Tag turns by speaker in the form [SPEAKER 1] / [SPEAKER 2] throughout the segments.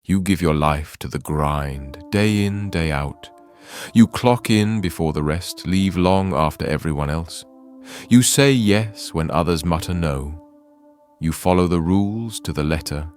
[SPEAKER 1] You give your life to the grind, day in, day out. You clock in before the rest, leave long after everyone else. You say yes when others mutter no. You follow the rules to the letter.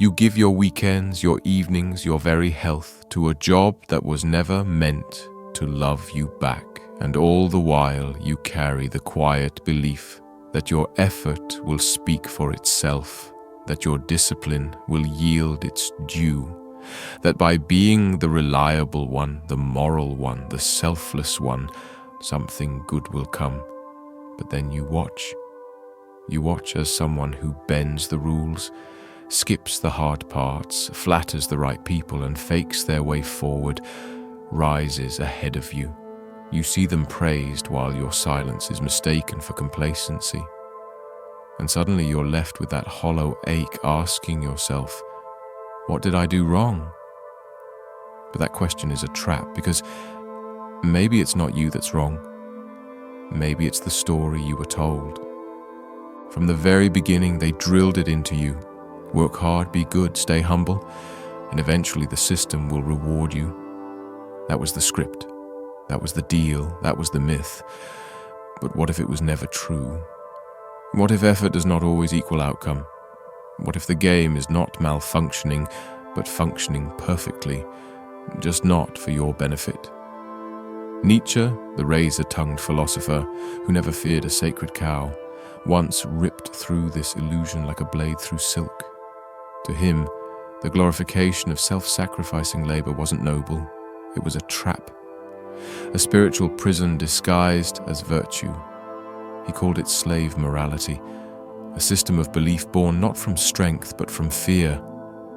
[SPEAKER 1] You give your weekends, your evenings, your very health to a job that was never meant to love you back. And all the while you carry the quiet belief that your effort will speak for itself, that your discipline will yield its due, that by being the reliable one, the moral one, the selfless one, something good will come. But then you watch. You watch as someone who bends the rules, skips the hard parts, flatters the right people, and fakes their way forward, rises ahead of you. You see them praised while your silence is mistaken for complacency. And suddenly you're left with that hollow ache, asking yourself, what did I do wrong? But that question is a trap, because maybe it's not you that's wrong. Maybe it's the story you were told. From the very beginning, they drilled it into you. Work hard, be good, stay humble, and eventually the system will reward you. That was the script. That was the deal. That was the myth. But what if it was never true? What if effort does not always equal outcome? What if the game is not malfunctioning, but functioning perfectly, just not for your benefit? Nietzsche, the razor-tongued philosopher who never feared a sacred cow, once ripped through this illusion like a blade through silk. To him, the glorification of self-sacrificing labor wasn't noble, it was a trap. A spiritual prison disguised as virtue. He called it slave morality, a system of belief born not from strength but from fear,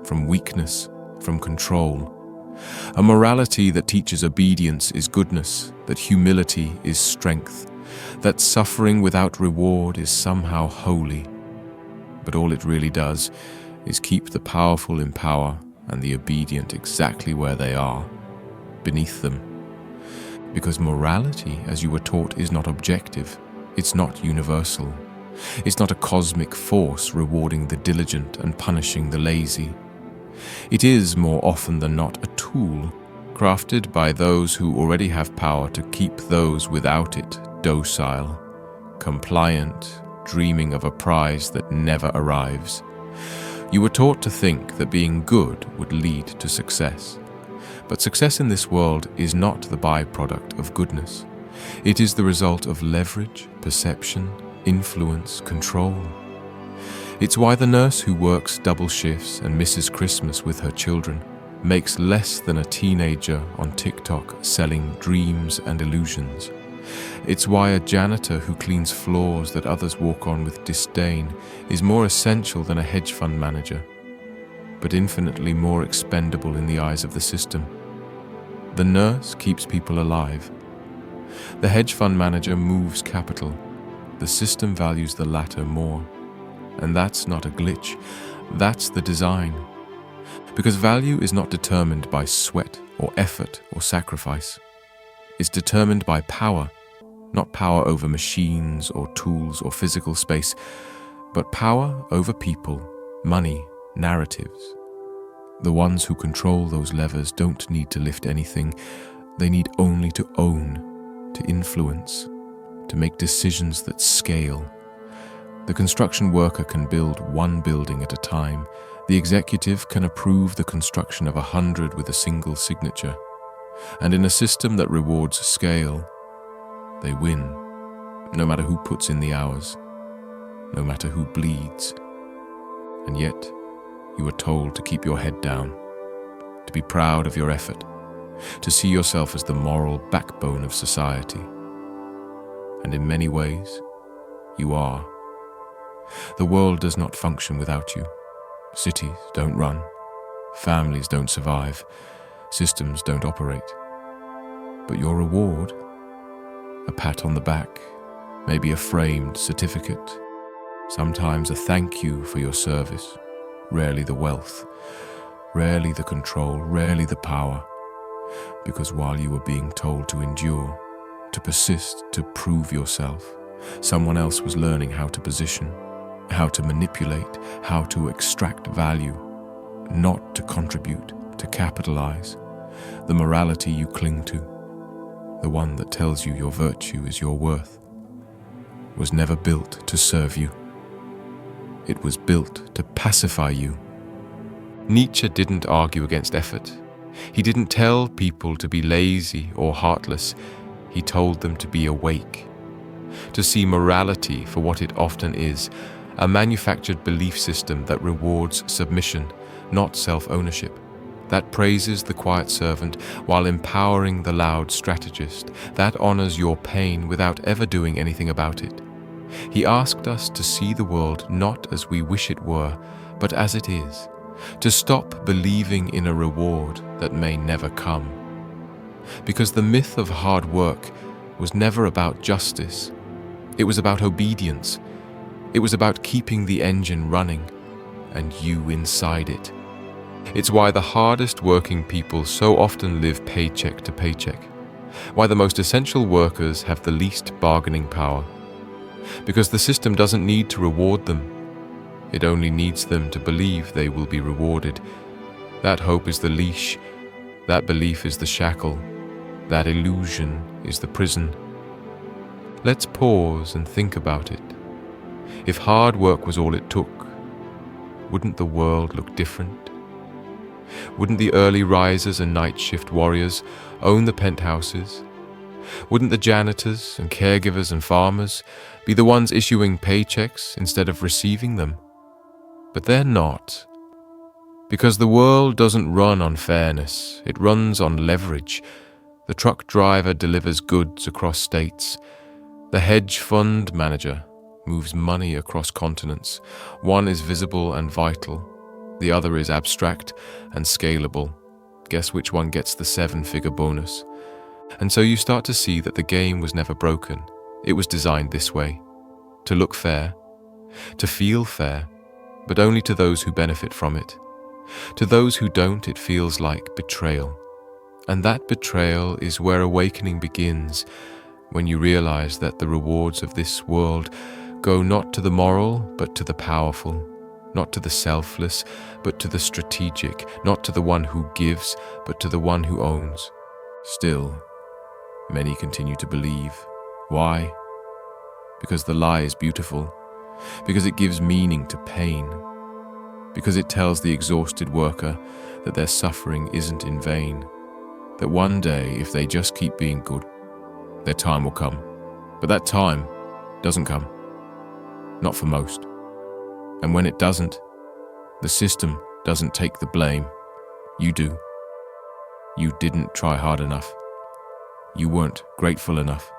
[SPEAKER 1] from weakness, from control. A morality that teaches obedience is goodness, that humility is strength, that suffering without reward is somehow holy. But all it really does is keep the powerful in power and the obedient exactly where they are, beneath them. Because morality, as you were taught, is not objective. It's not universal. It's not a cosmic force rewarding the diligent and punishing the lazy. It is, more often than not, a tool crafted by those who already have power to keep those without it docile, compliant, dreaming of a prize that never arrives. You were taught to think that being good would lead to success. But success in this world is not the byproduct of goodness. It is the result of leverage, perception, influence, control. It's why the nurse who works double shifts and misses Christmas with her children makes less than a teenager on TikTok selling dreams and illusions. It's why a janitor who cleans floors that others walk on with disdain is more essential than a hedge fund manager, but infinitely more expendable in the eyes of the system. The nurse keeps people alive. The hedge fund manager moves capital. The system values the latter more. And that's not a glitch. That's the design. Because value is not determined by sweat or effort or sacrifice. It's determined by power, not power over machines or tools or physical space, but power over people, money, narratives. The ones who control those levers don't need to lift anything. They need only to own, to influence, to make decisions that scale. The construction worker can build one building at a time. The executive can approve the construction of 100 with a single signature. And in a system that rewards scale, they win, no matter who puts in the hours, no matter who bleeds. And yet, you are told to keep your head down, to be proud of your effort, to see yourself as the moral backbone of society. And in many ways, you are. The world does not function without you. Cities don't run, families don't survive, systems don't operate. But your reward, a pat on the back, maybe a framed certificate, sometimes a thank you for your service, rarely the wealth, rarely the control, rarely the power. Because while you were being told to endure, to persist, to prove yourself, someone else was learning how to position, how to manipulate, how to extract value. not to contribute, to capitalize. The morality you cling to, the one that tells you your virtue is your worth, was never built to serve you. It was built to pacify you. Nietzsche didn't argue against effort. He didn't tell people to be lazy or heartless. He told them to be awake, to see morality for what it often is, a manufactured belief system that rewards submission, not self-ownership, that praises the quiet servant while empowering the loud strategist, that honors your pain without ever doing anything about it. He asked us to see the world not as we wish it were, but as it is, to stop believing in a reward that may never come. Because the myth of hard work was never about justice. It was about obedience. It was about keeping the engine running, and you inside it. It's why the hardest working people so often live paycheck to paycheck. Why the most essential workers have the least bargaining power. Because the system doesn't need to reward them. It only needs them to believe they will be rewarded. That hope is the leash. That belief is the shackle. That illusion is the prison. Let's pause and think about it. If hard work was all it took, wouldn't the world look different? Wouldn't the early risers and night shift warriors own the penthouses? Wouldn't the janitors and caregivers and farmers be the ones issuing paychecks instead of receiving them? But they're not. Because the world doesn't run on fairness, it runs on leverage. The truck driver delivers goods across states. The hedge fund manager moves money across continents. One is visible and vital. The other is abstract and scalable. Guess which one gets the 7-figure bonus? And so you start to see that the game was never broken. It was designed this way. To look fair, to feel fair, but only to those who benefit from it. To those who don't, it feels like betrayal. And that betrayal is where awakening begins, when you realize that the rewards of this world go not to the moral, but to the powerful, not to the selfless, but to the strategic, not to the one who gives, but to the one who owns. Still, many continue to believe. Why? Because the lie is beautiful, because it gives meaning to pain, because it tells the exhausted worker that their suffering isn't in vain, that one day, if they just keep being good, their time will come. But that time doesn't come. Not for most. And when it doesn't, the system doesn't take the blame. You do. You didn't try hard enough. You weren't grateful enough.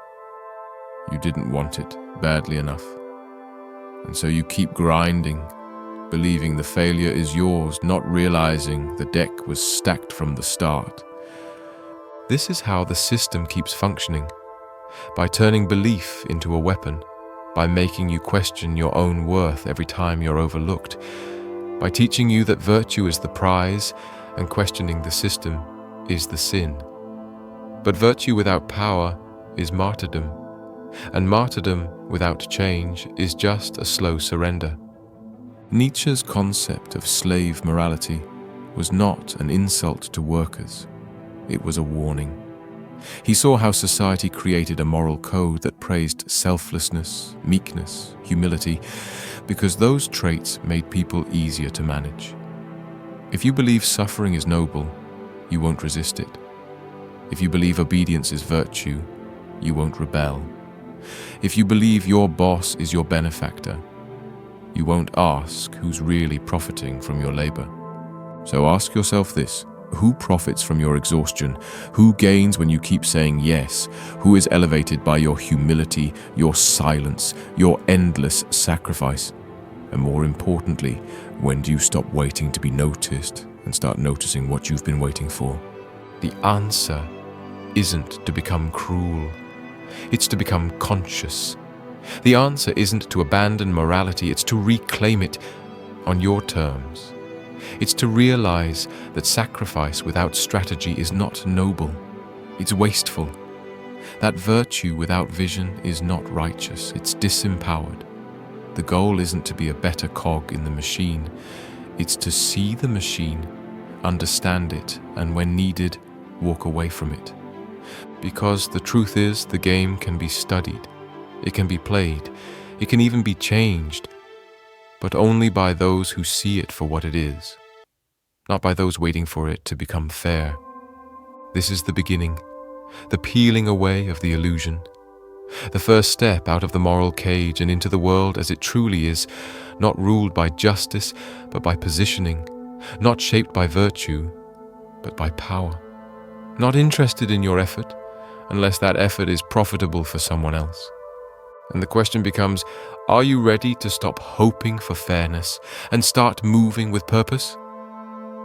[SPEAKER 1] You didn't want it badly enough. And so you keep grinding, believing the failure is yours, not realizing the deck was stacked from the start. This is how the system keeps functioning, by turning belief into a weapon, by making you question your own worth every time you're overlooked, by teaching you that virtue is the prize and questioning the system is the sin. But virtue without power is martyrdom, and martyrdom without change is just a slow surrender. Nietzsche's concept of slave morality was not an insult to workers. It was a warning. He saw how society created a moral code that praised selflessness, meekness, humility, because those traits made people easier to manage. If you believe suffering is noble, you won't resist it. If you believe obedience is virtue, you won't rebel. If you believe your boss is your benefactor, you won't ask who's really profiting from your labor. So ask yourself this: who profits from your exhaustion? Who gains when you keep saying yes? Who is elevated by your humility, your silence, your endless sacrifice? And more importantly, when do you stop waiting to be noticed and start noticing what you've been waiting for? The answer isn't to become cruel. It's to become conscious. The answer isn't to abandon morality, it's to reclaim it on your terms. It's to realize that sacrifice without strategy is not noble, it's wasteful. That virtue without vision is not righteous, it's disempowered. The goal isn't to be a better cog in the machine, It's to see the machine, understand it, and when needed, walk away from it. Because the truth is, the game can be studied, it can be played, it can even be changed, but only by those who see it for what it is, not by those waiting for it to become fair. This is the beginning, the peeling away of the illusion, the first step out of the moral cage and into the world as it truly is, not ruled by justice, but by positioning, not shaped by virtue, but by power, not interested in your effort, unless that effort is profitable for someone else. And the question becomes, are you ready to stop hoping for fairness and start moving with purpose?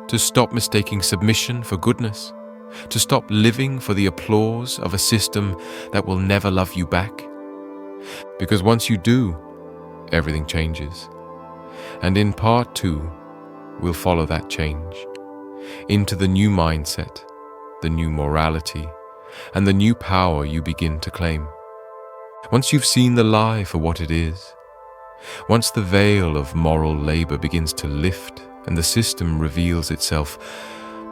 [SPEAKER 1] To stop mistaking submission for goodness? To stop living for the applause of a system that will never love you back? Because once you do, everything changes. And in part 2, we'll follow that change into the new mindset, the new morality, and the new power you begin to claim. Once you've seen the lie for what it is, once the veil of moral labor begins to lift and the system reveals itself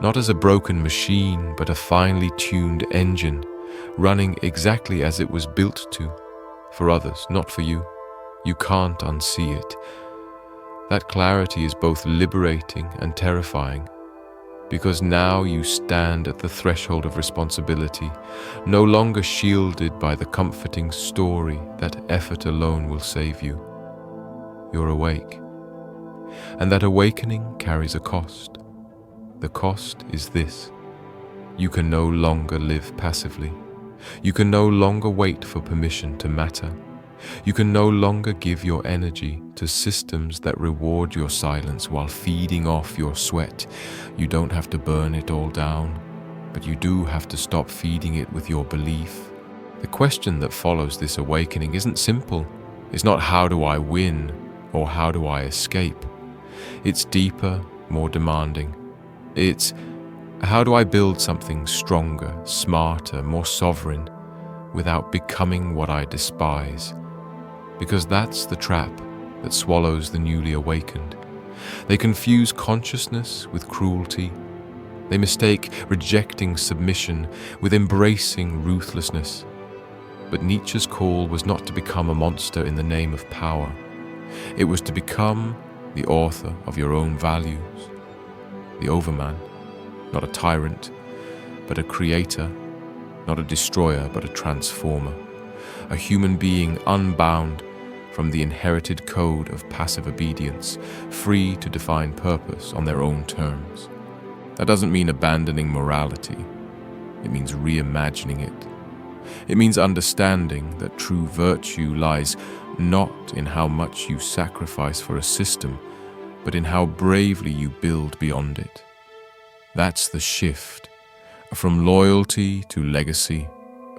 [SPEAKER 1] not as a broken machine, but a finely tuned engine running exactly as it was built to, for others, not for you. You can't unsee it. That clarity is both liberating and terrifying, because now you stand at the threshold of responsibility, no longer shielded by the comforting story that effort alone will save you. You're awake, and that awakening carries a cost. The cost is this: you can no longer live passively. You can no longer wait for permission to matter. You can no longer give your energy to systems that reward your silence while feeding off your sweat. You don't have to burn it all down, but you do have to stop feeding it with your belief. The question that follows this awakening isn't simple. It's not how do I win or how do I escape. It's deeper, more demanding. It's how do I build something stronger, smarter, more sovereign without becoming what I despise? Because that's the trap that swallows the newly awakened. They confuse consciousness with cruelty. They mistake rejecting submission with embracing ruthlessness. But Nietzsche's call was not to become a monster in the name of power. It was to become the author of your own values. The overman, not a tyrant, but a creator, not a destroyer, but a transformer. A human being unbound from the inherited code of passive obedience, free to define purpose on their own terms. That doesn't mean abandoning morality. It means reimagining it. It means understanding that true virtue lies not in how much you sacrifice for a system, but in how bravely you build beyond it. That's the shift, from loyalty to legacy,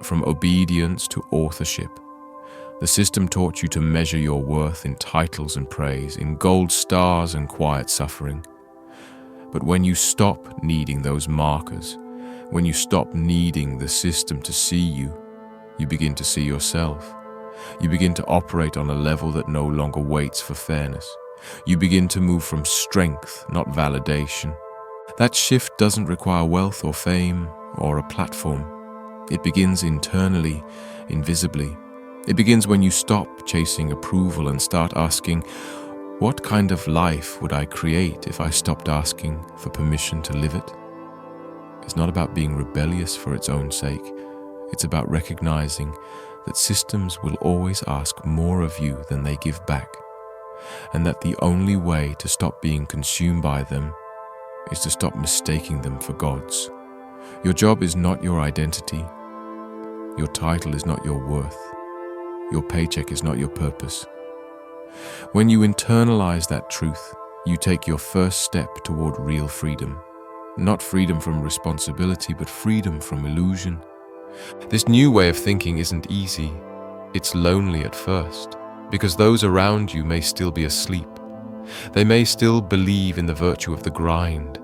[SPEAKER 1] from obedience to authorship. The system taught you to measure your worth in titles and praise, in gold stars and quiet suffering. But when you stop needing those markers, when you stop needing the system to see you, you begin to see yourself. You begin to operate on a level that no longer waits for fairness. You begin to move from strength, not validation. That shift doesn't require wealth or fame or a platform. It begins internally, invisibly. It begins when you stop chasing approval and start asking, what kind of life would I create if I stopped asking for permission to live it? It's not about being rebellious for its own sake. It's about recognizing that systems will always ask more of you than they give back, and that the only way to stop being consumed by them is to stop mistaking them for gods. Your job is not your identity. Your title is not your worth. Your paycheck is not your purpose. When you internalize that truth, you take your first step toward real freedom. Not freedom from responsibility, but freedom from illusion. This new way of thinking isn't easy. It's lonely at first, because those around you may still be asleep. They may still believe in the virtue of the grind.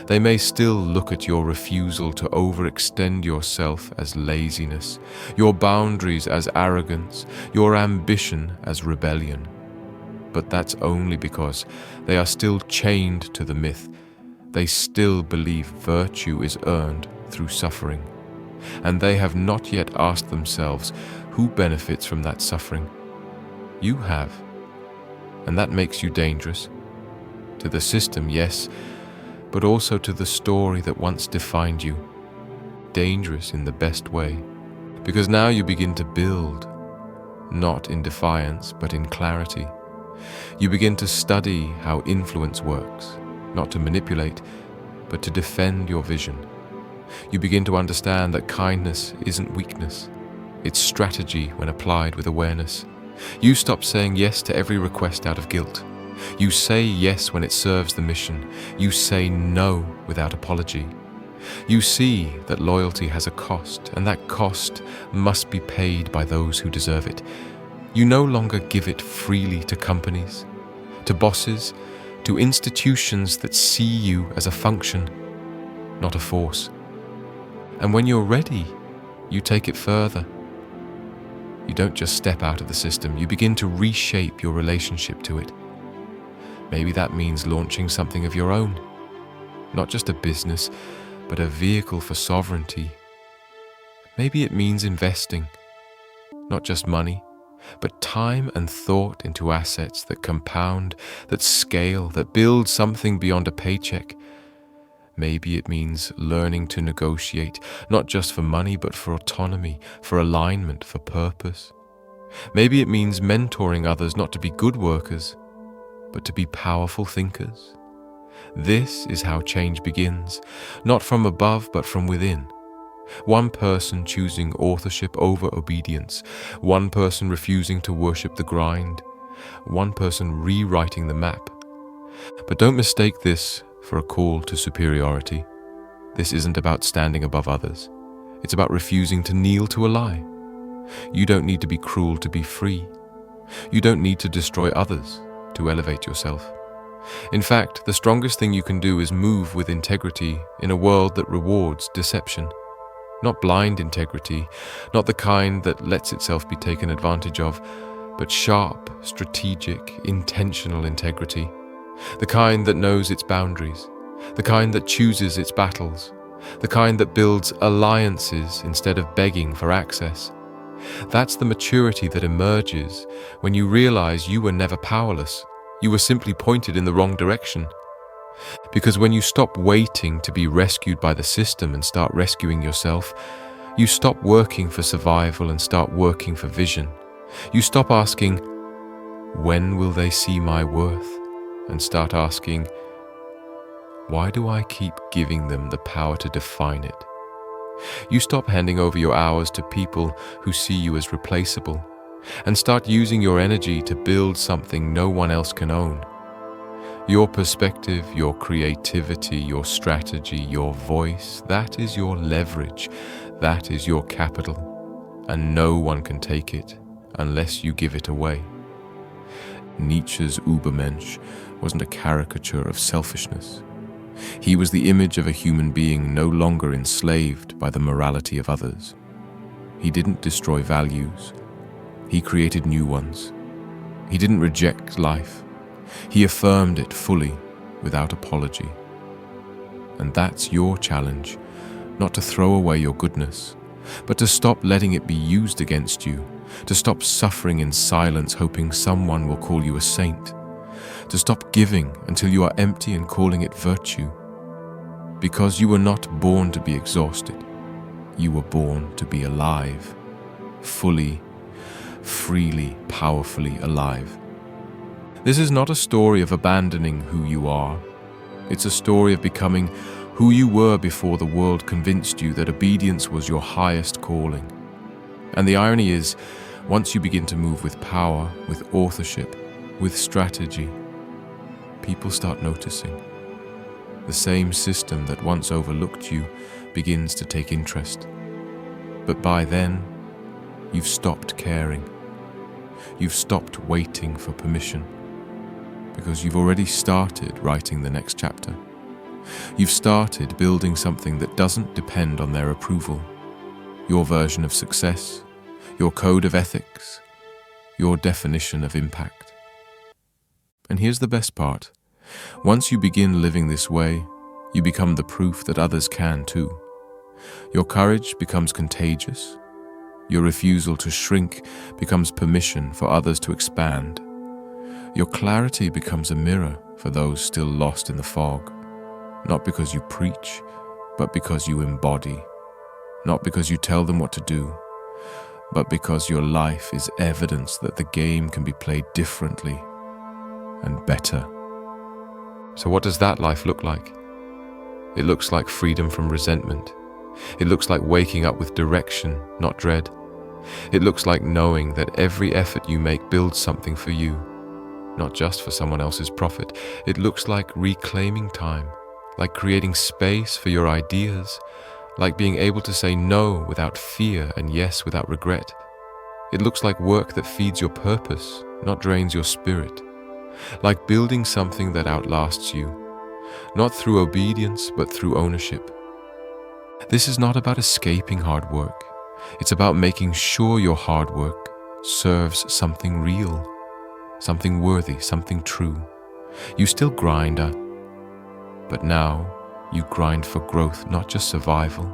[SPEAKER 1] They may still look at your refusal to overextend yourself as laziness, your boundaries as arrogance, your ambition as rebellion. But that's only because they are still chained to the myth. They still believe virtue is earned through suffering. And they have not yet asked themselves who benefits from that suffering. You have. And that makes you dangerous. To the system, yes, but also to the story that once defined you. Dangerous in the best way. Because now you begin to build, not in defiance, but in clarity. You begin to study how influence works, not to manipulate, but to defend your vision. You begin to understand that kindness isn't weakness. It's strategy when applied with awareness. You stop saying yes to every request out of guilt. You say yes when it serves the mission. You say no without apology. You see that loyalty has a cost, and that cost must be paid by those who deserve it. You no longer give it freely to companies, to bosses, to institutions that see you as a function, not a force. And when you're ready, you take it further. You don't just step out of the system, you begin to reshape your relationship to it. Maybe that means launching something of your own, not just a business, but a vehicle for sovereignty. Maybe it means investing, not just money, but time and thought into assets that compound, that scale, that build something beyond a paycheck. Maybe it means learning to negotiate, not just for money, but for autonomy, for alignment, for purpose. Maybe it means mentoring others not to be good workers, but to be powerful thinkers. This is how change begins, not from above, but from within. One person choosing authorship over obedience, one person refusing to worship the grind, one person rewriting the map. But don't mistake this for a call to superiority. This isn't about standing above others. It's about refusing to kneel to a lie. You don't need to be cruel to be free. You don't need to destroy others to elevate yourself. In fact, the strongest thing you can do is move with integrity in a world that rewards deception. Not blind integrity, not the kind that lets itself be taken advantage of, but sharp, strategic, intentional integrity. The kind that knows its boundaries, the kind that chooses its battles, the kind that builds alliances instead of begging for access. That's the maturity that emerges when you realize you were never powerless. You were simply pointed in the wrong direction. Because when you stop waiting to be rescued by the system and start rescuing yourself, you stop working for survival and start working for vision. You stop asking, when will they see my worth? And start asking, why do I keep giving them the power to define it? You stop handing over your hours to people who see you as replaceable, and start using your energy to build something no one else can own. Your perspective, your creativity, your strategy, your voice, that is your leverage, that is your capital, and no one can take it unless you give it away. Nietzsche's Übermensch wasn't a caricature of selfishness. He was the image of a human being no longer enslaved by the morality of others. He didn't destroy values. He created new ones. He didn't reject life. He affirmed it fully, without apology. And that's your challenge, not to throw away your goodness, but to stop letting it be used against you, to stop suffering in silence hoping someone will call you a saint, to stop giving until you are empty and calling it virtue. Because you were not born to be exhausted. You were born to be alive, fully, freely, powerfully alive. This is not a story of abandoning who you are. It's a story of becoming who you were before the world convinced you that obedience was your highest calling. And the irony is, once you begin to move with power, with authorship, with strategy, people start noticing. The same system that once overlooked you begins to take interest. But by then, you've stopped caring. You've stopped waiting for permission, because you've already started writing the next chapter. You've started building something that doesn't depend on their approval. Your version of success, your code of ethics, your definition of impact. And here's the best part. Once you begin living this way, you become the proof that others can too. Your courage becomes contagious. Your refusal to shrink becomes permission for others to expand. Your clarity becomes a mirror for those still lost in the fog, not because you preach, but because you embody, not because you tell them what to do, but because your life is evidence that the game can be played differently and better. So what does that life look like? It looks like freedom from resentment. It looks like waking up with direction, not dread. It looks like knowing that every effort you make builds something for you, not just for someone else's profit. It looks like reclaiming time, like creating space for your ideas, like being able to say no without fear and yes without regret. It looks like work that feeds your purpose, not drains your spirit, like building something that outlasts you, not through obedience but through ownership. This is not about escaping hard work. It's about making sure your hard work serves something real, something worthy, something true. You still grind, but now you grind for growth, not just survival.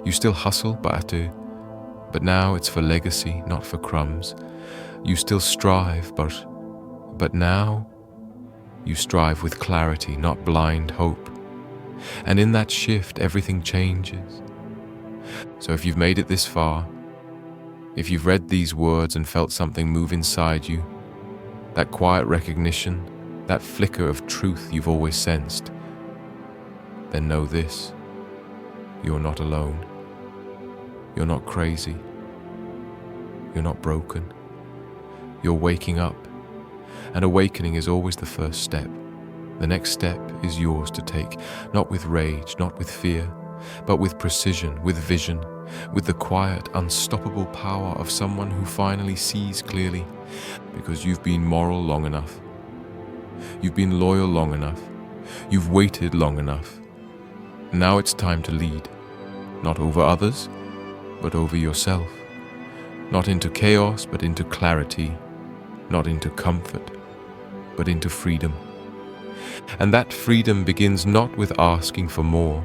[SPEAKER 1] You still hustle, but now it's for legacy, not for crumbs. You still strive, but now you strive with clarity, not blind hope. And in that shift, everything changes. So if you've made it this far, if you've read these words and felt something move inside you, that quiet recognition, that flicker of truth you've always sensed, then know this: you're not alone. You're not crazy. You're not broken. You're waking up, and awakening is always the first step. The next step is yours to take, not with rage, not with fear, but with precision, with vision, with the quiet, unstoppable power of someone who finally sees clearly, because you've been moral long enough. You've been loyal long enough. You've waited long enough. Now it's time to lead, not over others, but over yourself. Not into chaos, but into clarity. Not into comfort, but into freedom. And that freedom begins not with asking for more,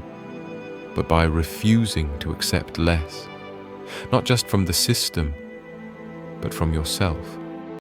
[SPEAKER 1] but by refusing to accept less, not just from the system, but from yourself.